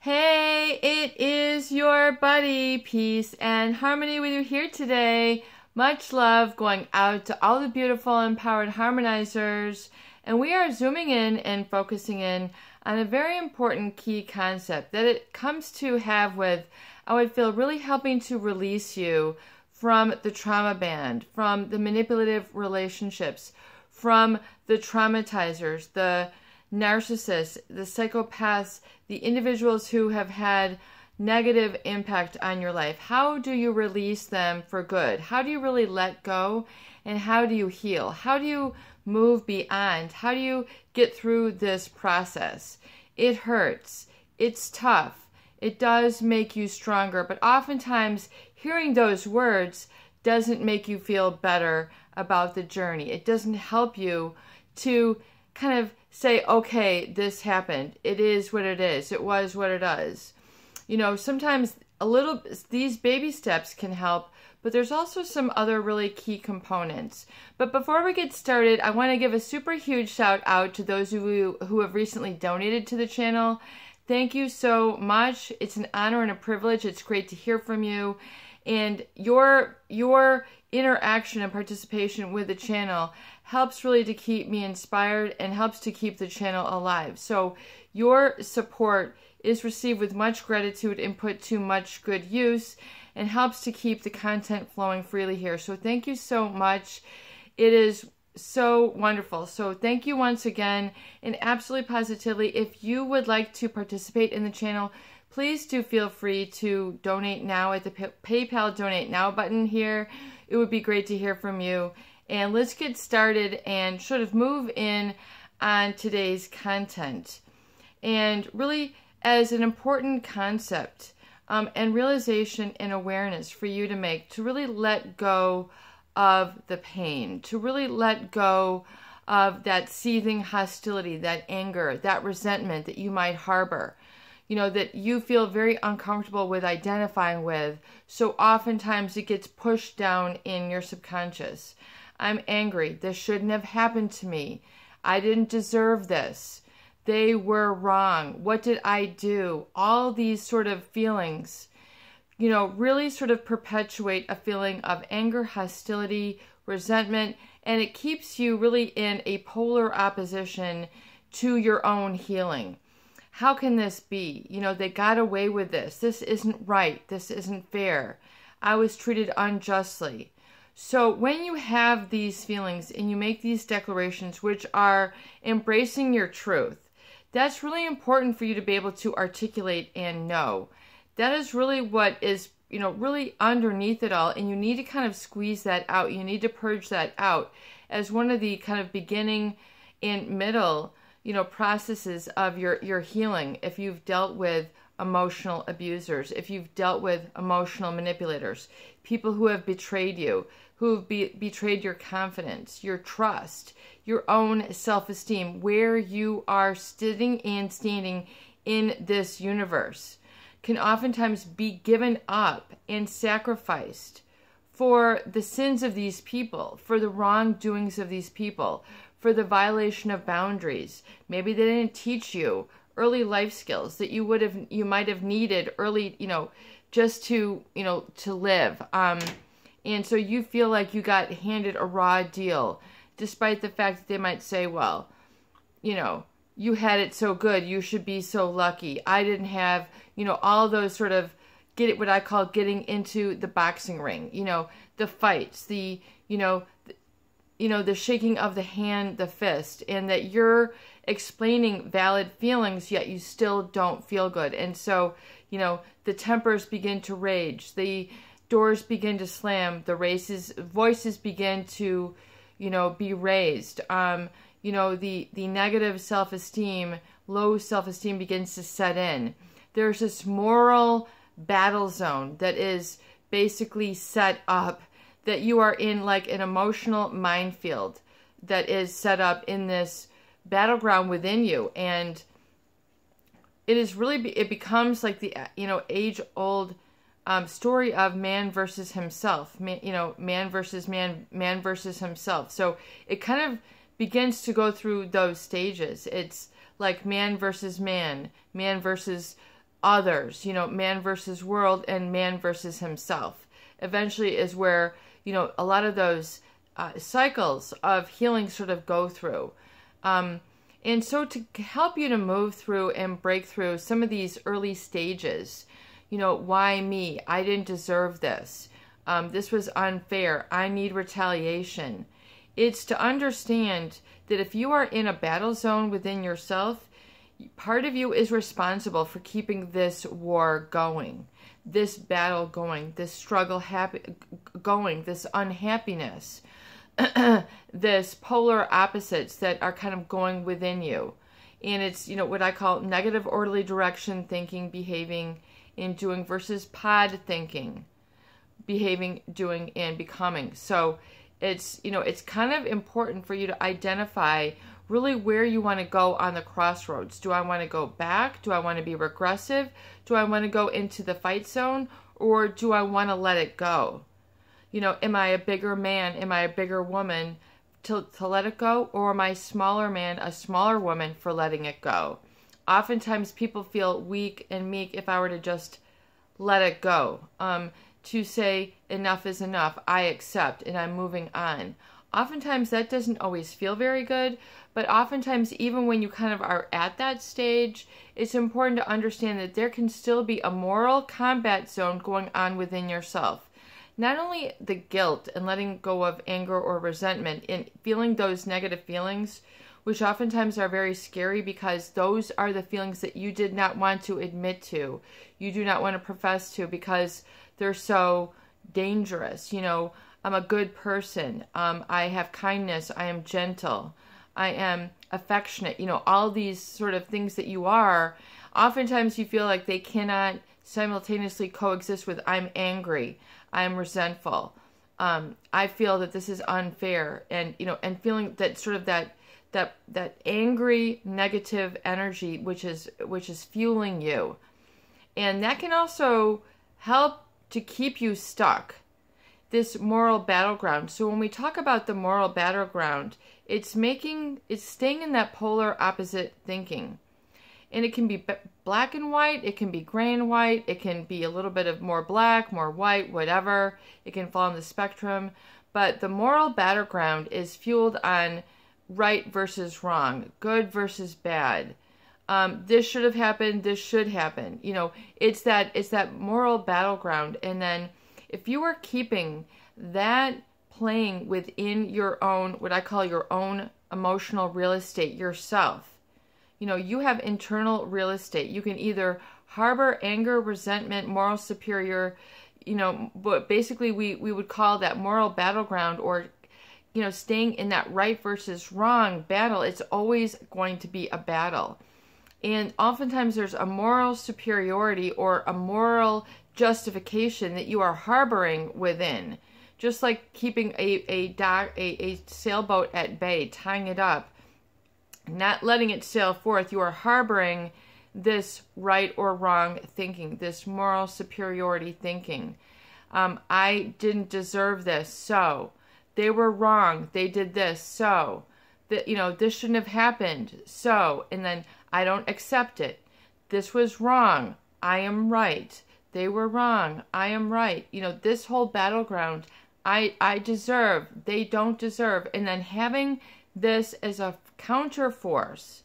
Hey, it is your buddy. Peace and harmony with you here today. Much love going out to all the beautiful, empowered harmonizers. And we are zooming in and focusing in on a very important key concept that it comes to have with, I would feel, really helping to release you from the trauma band, from the manipulative relationships, from the traumatizers, the narcissists, the psychopaths, the individuals who have had negative impact on your life. How do you release them for good? How do you really let go? And how do you heal? How do you move beyond? How do you get through this process? It hurts. It's tough. It does make you stronger, but oftentimes hearing those words doesn't make you feel better about the journey. It doesn't help you to kind of say, okay, this happened. It is what it is. It was what it is. You know, sometimes these baby steps can help, but there's also some other really key components. But before we get started, I want to give a super huge shout out to those of you who have recently donated to the channel. Thank you so much. It's an honor and a privilege. It's great to hear from you. And your interaction and participation with the channel helps really to keep me inspired and helps to keep the channel alive. So your support is received with much gratitude and put to much good use and helps to keep the content flowing freely here. So thank you so much. It is so wonderful. So thank you once again, and absolutely positively, if you would like to participate in the channel, please do feel free to donate now at the PayPal Donate Now button here. It would be great to hear from you. And let's get started and sort of move in on today's content. And really, as an important concept and realization and awareness for you to make, to really let go of the pain, to really let go of that seething hostility, that anger, that resentment that you might harbor, you know, that you feel very uncomfortable with identifying with. So oftentimes it gets pushed down in your subconscious. I'm angry. This shouldn't have happened to me. I didn't deserve this. They were wrong. What did I do? All these sort of feelings, you know, really sort of perpetuate a feeling of anger, hostility, resentment, and it keeps you really in a polar opposition to your own healing. How can this be? You know, they got away with this. This isn't right. This isn't fair. I was treated unjustly. So when you have these feelings and you make these declarations, which are embracing your truth, that's really important for you to be able to articulate and know. That is really what is, you know, really underneath it all. And you need to kind of squeeze that out. You need to purge that out as one of the kind of beginning and middle, you know, processes of your healing. If you've dealt with emotional abusers, if you've dealt with emotional manipulators, people who have betrayed you, who have betrayed your confidence, your trust, your own self-esteem, where you are sitting and standing in this universe, can oftentimes be given up and sacrificed for the sins of these people, for the wrongdoings of these people, for the violation of boundaries. Maybe they didn't teach you early life skills that you might have needed early, you know, just to, you know, to live. And so you feel like you got handed a raw deal, despite the fact that they might say, well, you know, you had it so good, you should be so lucky. I didn't have, you know, all those sort of what I call getting into the boxing ring, you know, the fights, the shaking of the hand, the fist, and that you're explaining valid feelings, yet you still don't feel good. And so, you know, the tempers begin to rage, the doors begin to slam, the voices begin to, you know, be raised. You know, the negative self-esteem, low self-esteem begins to set in. There's this moral battle zone that is basically set up, that you are in like an emotional minefield that is set up in this battleground within you. And it becomes like the, you know, age-old story of man versus himself, man versus man, man versus himself. So it kind of begins to go through those stages. It's like man versus man, man versus others, man versus world and man versus himself. Eventually is where, a lot of those cycles of healing sort of go through. And so to help you to move through and break through some of these early stages, why me? I didn't deserve this. This was unfair. I need retaliation. It's to understand that if you are in a battle zone within yourself, part of you is responsible for keeping this war going, this battle going, this struggle going, this unhappiness, this polar opposites that are kind of going within you. And it's, what I call negative orderly direction thinking, behaving, and doing versus pod thinking, behaving, doing, and becoming. So it's, it's kind of important for you to identify really where you want to go on the crossroads. Do I want to go back? Do I want to be regressive? Do I want to go into the fight zone? Or do I want to let it go? Am I a bigger man? Am I a bigger woman to let it go? Or am I a smaller man, a smaller woman for letting it go? Oftentimes people feel weak and meek if I were to just let it go. To say enough is enough, I accept, and I'm moving on. Oftentimes that doesn't always feel very good, but oftentimes even when you kind of are at that stage, it's important to understand that there can still be a moral combat zone going on within yourself. Not only the guilt and letting go of anger or resentment and feeling those negative feelings, which oftentimes are very scary because those are the feelings that you did not want to admit to. You do not want to profess to because they're so dangerous. I'm a good person. I have kindness. I am gentle. I am affectionate. All these sort of things that you are, oftentimes you feel like they cannot simultaneously coexist with I'm angry. I'm resentful. I feel that this is unfair, and and feeling that sort of that angry negative energy which is fueling you, and that can also help to keep you stuck. This moral battleground. So when we talk about the moral battleground, it's staying in that polar opposite thinking. And it can be black and white, it can be gray and white, it can be a little bit of more black, more white, whatever. It can fall on the spectrum. But the moral battleground is fueled on right versus wrong, good versus bad. This should have happened, this should happen. It's that moral battleground. And then if you are keeping that playing within your own, what I call your own emotional real estate, yourself, you have internal real estate. You can either harbor anger, resentment, moral superior, but basically we would call that moral battleground, or, staying in that right versus wrong battle. It's always going to be a battle. And oftentimes there's a moral superiority or a moral justification that you are harboring within. Just like keeping a sailboat at bay, tying it up, not letting it sail forth. You are harboring this right or wrong thinking, this moral superiority thinking. I didn't deserve this, so they were wrong. They did this, so that this shouldn't have happened. So, and then I don't accept it. This was wrong. I am right. They were wrong. I am right. This whole battleground. I deserve. They don't deserve. And then having this as a counter force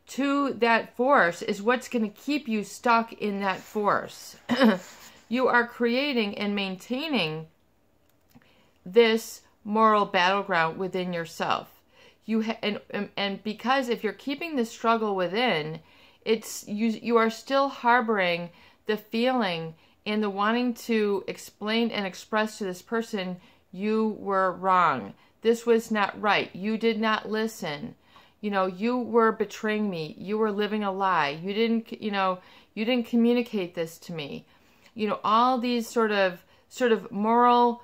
to that force is what's going to keep you stuck in that force. You are creating and maintaining this moral battleground within yourself. And because if you're keeping the struggle within, you are still harboring the feeling and the wanting to explain and express to this person, you were wrong. This was not right. You did not listen. You were betraying me. You were living a lie. You didn't communicate this to me. All these sort of moral,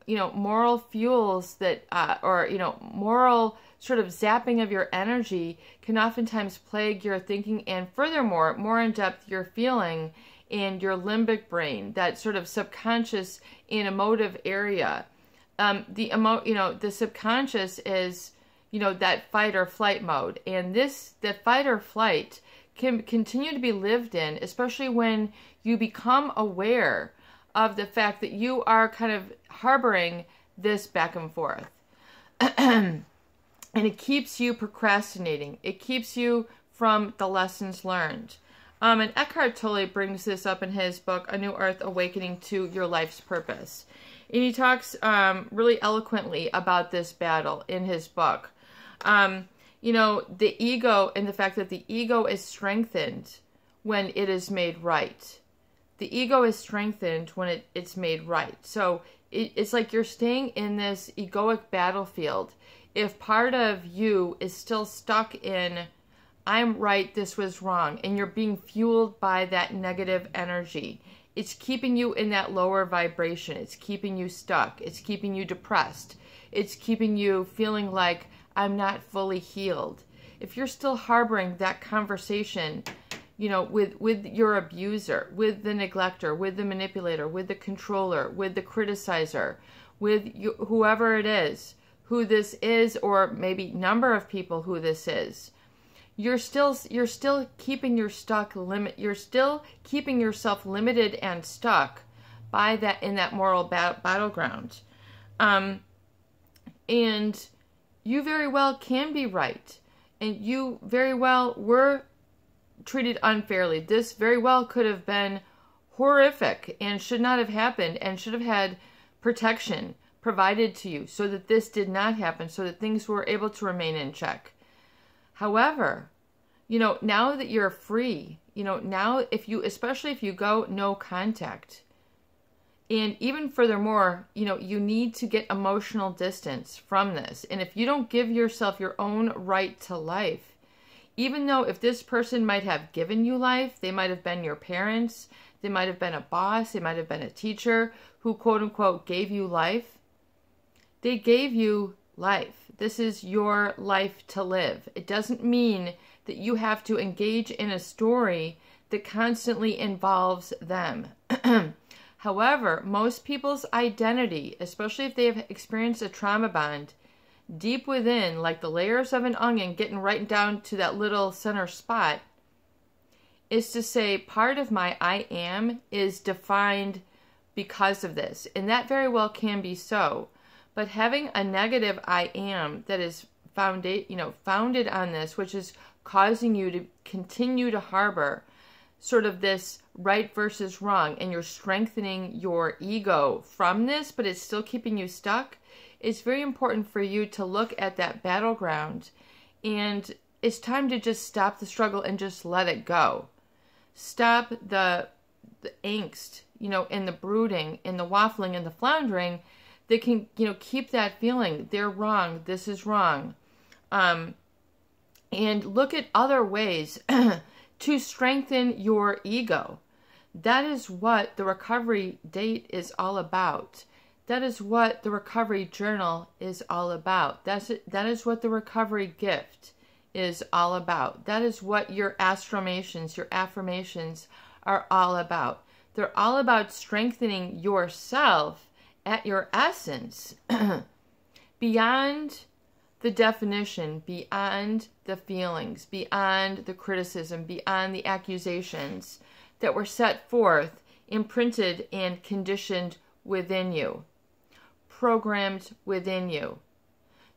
moral fuels that, or moral sort of zapping of your energy can oftentimes plague your thinking, and furthermore, more in depth, your feeling in your limbic brain, that sort of subconscious and emotive area. The subconscious is, that fight or flight mode. And the fight or flight can continue to be lived in, especially when you become aware of the fact that you are kind of harboring this back and forth. And it keeps you procrastinating. It keeps you from the lessons learned. And Eckhart Tolle brings this up in his book, A New Earth, Awakening to Your Life's Purpose. And he talks really eloquently about this battle in his book. You know, the ego and the fact that the ego is strengthened when it is made right. The ego is strengthened when it's made right. So it's like you're staying in this egoic battlefield. If part of you is still stuck in, I'm right, this was wrong, and you're being fueled by that negative energy, it's keeping you in that lower vibration. It's keeping you stuck. It's keeping you depressed. It's keeping you feeling like I'm not fully healed. If you're still harboring that conversation, you know, with your abuser, with the neglector, with the manipulator, with the controller, with the criticizer, with whoever it is, who this is, or maybe number of people who this is, you're still keeping you're still keeping yourself limited and stuck by that, in that moral battleground. And you very well can be right, and you very well were treated unfairly. This very well could have been horrific and should not have happened, and should have had protection provided to you so that this did not happen, so that things were able to remain in check. However, you know, now that you're free, you know, now especially if you go no contact, and even furthermore, you know, you need to get emotional distance from this. And if you don't give yourself your own right to life, even though if this person might have given you life, they might have been your parents, they might have been a boss, they might have been a teacher who quote unquote gave you life, they gave you life. This is your life to live. It doesn't mean that you have to engage in a story that constantly involves them. However, most people's identity, especially if they have experienced a trauma bond, deep within, like the layers of an onion, getting right down to that little center spot, is to say part of my I am is defined because of this. And that very well can be so. But having a negative I am that is founded on this, which is causing you to continue to harbor sort of this right versus wrong, and you're strengthening your ego from this, but it's still keeping you stuck, it's very important for you to look at that battleground, and it's time to just stop the struggle and just let it go. Stop the angst, you know, and the brooding and the waffling and the floundering that can, you know, keep that feeling, they're wrong, this is wrong. And look at other ways to strengthen your ego. That is what the recovery date is all about. That is what the recovery journal is all about. That is what the recovery gift is all about. That is what your affirmations are all about. They're all about strengthening yourself at your essence, beyond the definition, beyond the feelings, beyond the criticism, beyond the accusations that were set forth, imprinted and conditioned within you, programmed within you.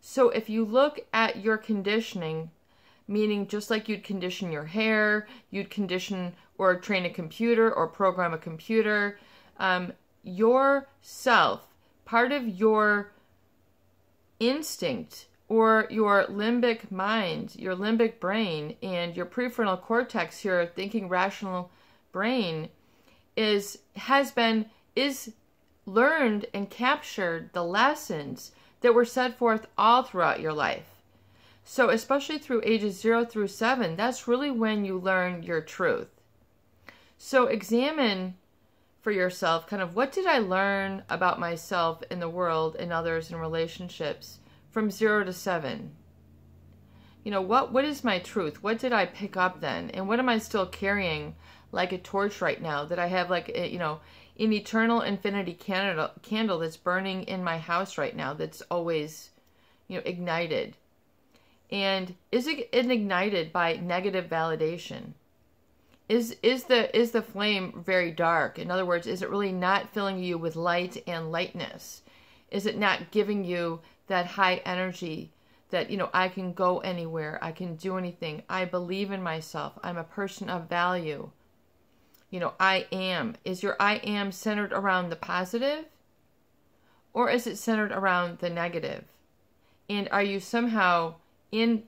So if you look at your conditioning, meaning just like you'd condition your hair, you'd condition or train a computer or program a computer, yourself, part of your instinct or your limbic mind, your limbic brain, and your prefrontal cortex, your thinking rational brain, is learned and captured the lessons that were set forth all throughout your life. So especially through ages 0 through 7, that's really when you learn your truth. So examine for yourself kind of, what did I learn about myself in the world and others and relationships from 0 to 7? You know, what is my truth? What did I pick up then? And what am I still carrying like a torch right now, that I have like, you know, an eternal infinity candle that's burning in my house right now, that's always, you know, ignited? And is it ignited by negative validation? Is the flame very dark? In other words, is it really not filling you with light and lightness? Is it not giving you that high energy that, I can go anywhere, I can do anything, I believe in myself, I'm a person of value. I am. Is your I am centered around the positive? Or is it centered around the negative? And are you somehow in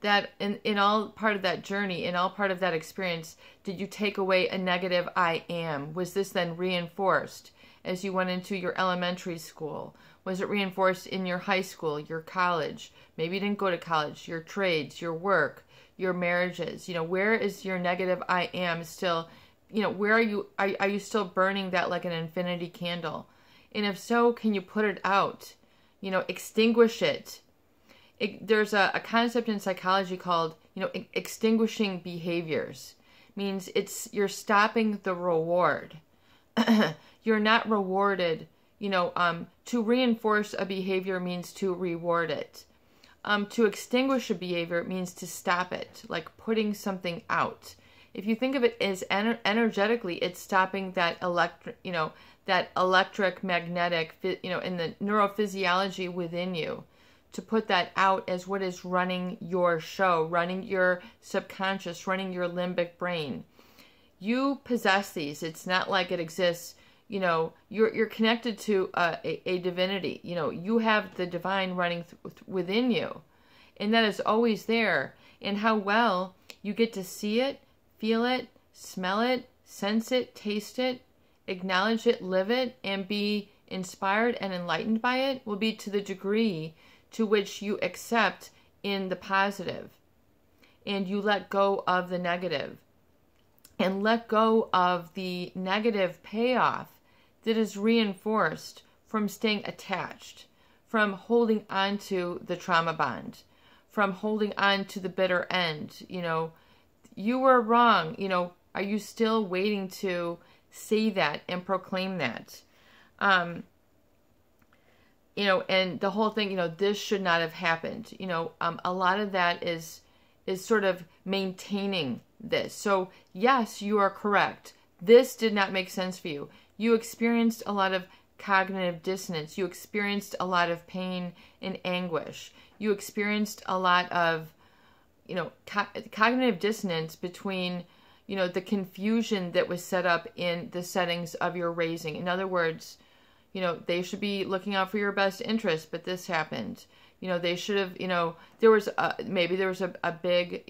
all part of that journey, in all part of that experience, did you take away a negative I am? Was this then reinforced as you went into your elementary school? Was it reinforced in your high school, your college? Maybe you didn't go to college, your trades, your work, your marriages. Where is your negative I am still? Where are you still burning that like an infinity candle? And if so, can you put it out? Extinguish it. There's a concept in psychology called, extinguishing behaviors. Means you're stopping the reward. You're not rewarded. To reinforce a behavior means to reward it. To extinguish a behavior means to stop it, like putting something out. If you think of it as energetically, it's stopping that electric magnetic, in the neurophysiology within you, to put that out as what is running your show, running your subconscious, running your limbic brain. You possess these. It's not like it exists. You're connected to a divinity. You have the divine running within you, and that is always there. And how well you get to see it, feel it, smell it, sense it, taste it, acknowledge it, live it, and be inspired and enlightened by it will be to the degree to which you accept in the positive and you let go of the negative and let go of the negative payoff that is reinforced from staying attached, from holding on to the trauma bond, from holding on to the bitter end. You were wrong. Are you still waiting to say that and proclaim that? And the whole thing, this should not have happened. A lot of that is sort of maintaining this. So yes, you are correct. This did not make sense for you. You experienced a lot of cognitive dissonance. You experienced a lot of pain and anguish. You experienced a lot of, cognitive dissonance between, the confusion that was set up in the settings of your raising. In other words, they should be looking out for your best interest, but this happened. They should have, there was a big,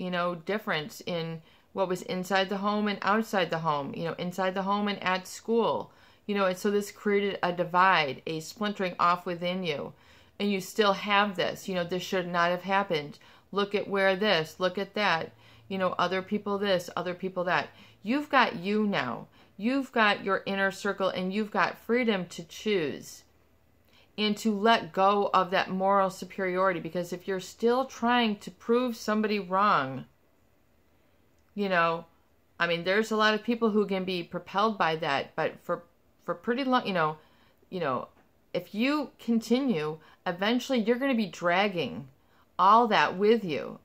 difference in what was inside the home and outside the home, inside the home and at school, and so this created a divide, a splintering off within you, and you still have this, this should not have happened. Look at where this, look at that, other people this, other people that. You've got you now. You've got your inner circle and you've got freedom to choose and to let go of that moral superiority. Because if you're still trying to prove somebody wrong, there's a lot of people who can be propelled by that, but for pretty long, if you continue, eventually you're going to be dragging all that with you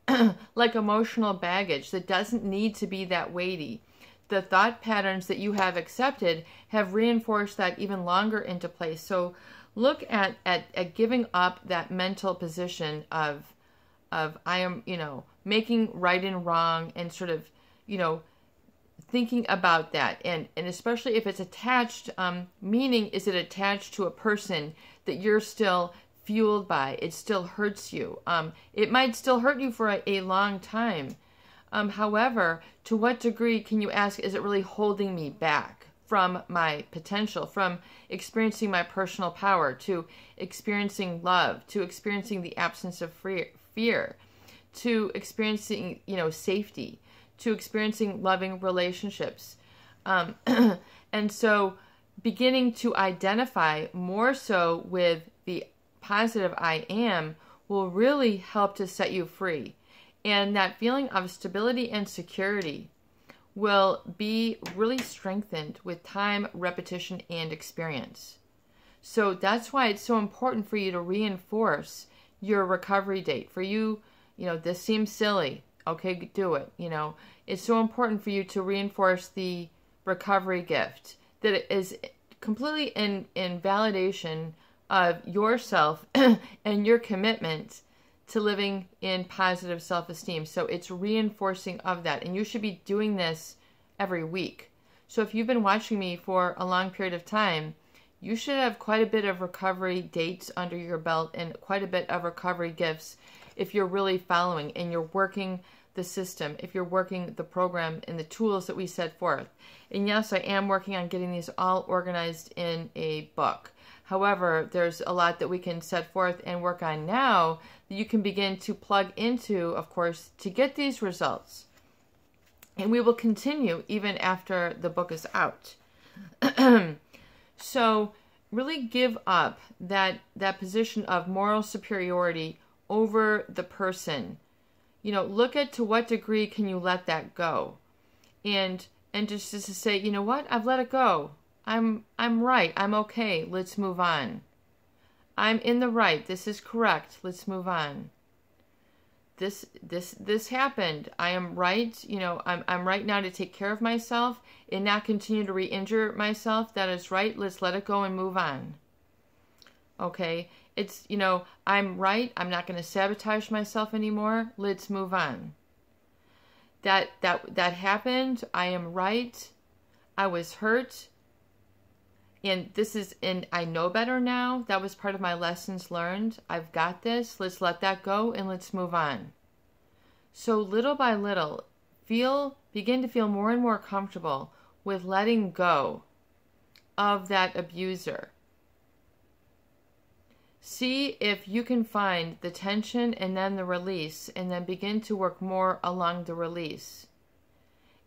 like emotional baggage that doesn't need to be that weighty. The thought patterns that you have accepted have reinforced that even longer into place. So look at giving up that mental position of I am, making right and wrong and sort of, thinking about that. And especially if it's attached, meaning is it attached to a person that you're still fueled by? It still hurts you. It might still hurt you for a long time. However, to what degree can you ask, is it really holding me back from my potential, from experiencing my personal power, to experiencing love, to experiencing the absence of fear, to experiencing, safety, to experiencing loving relationships. And so beginning to identify more so with the positive I am will really help to set you free. And that feeling of stability and security will be really strengthened with time, repetition, and experience. So that's why it's so important for you to reinforce your recovery date. For you, this seems silly. Okay, do it. You know, it's so important for you to reinforce the recovery gift, that it is completely in validation of yourself and your commitment to living in positive self-esteem. So it's reinforcing of that. And you should be doing this every week. So if you've been watching me for a long period of time, you should have quite a bit of recovery dates under your belt and quite a bit of recovery gifts if you're really following and you're working the system, if you're working the program and the tools that we set forth. And yes, I am working on getting these all organized in a book. However, there's a lot that we can set forth and work on now that you can begin to plug into, of course, to get these results. And we will continue even after the book is out. So really give up that position of moral superiority over the person. You know, look at to what degree can you let that go. And just to say, you know what, I've let it go. I'm right. I'm okay. Let's move on. I'm in the right. This is correct. Let's move on. This happened. I am right. You know, I'm right now to take care of myself and not continue to re-injure myself. That is right. Let's let it go and move on. Okay. It's, you know, I'm right. I'm not going to sabotage myself anymore. Let's move on. That happened. I am right. I was hurt. And I know better now. That was part of my lessons learned. I've got this. Let's let that go and let's move on. So little by little, begin to feel more and more comfortable with letting go of that abuser. See if you can find the tension and then the release, and then begin to work more along the release.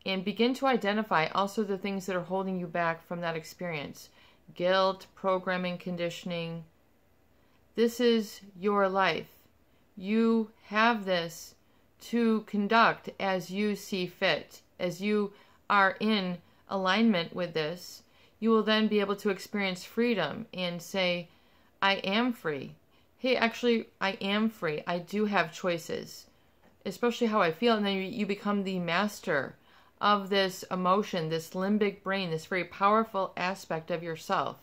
And begin to identify also the things that are holding you back from that experience. Guilt, programming, conditioning. This is your life. You have this to conduct as you see fit. As you are in alignment with this, you will then be able to experience freedom and say, I am free. Hey, actually, I am free. I do have choices, especially how I feel. And then you become the master of this emotion, this limbic brain, this very powerful aspect of yourself.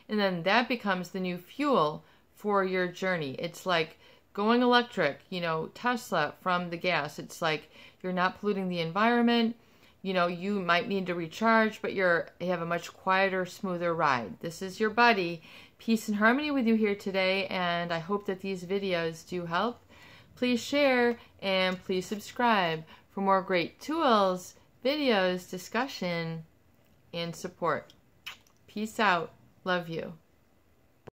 And then that becomes the new fuel for your journey. It's like going electric, you know, Tesla from the gas. It's like you're not polluting the environment. You know, you might need to recharge, but you have a much quieter, smoother ride. This is your buddy. Peace and harmony with you here today, and I hope that these videos do help. Please share and please subscribe for more great tools, videos, discussion, and support. Peace out. Love you.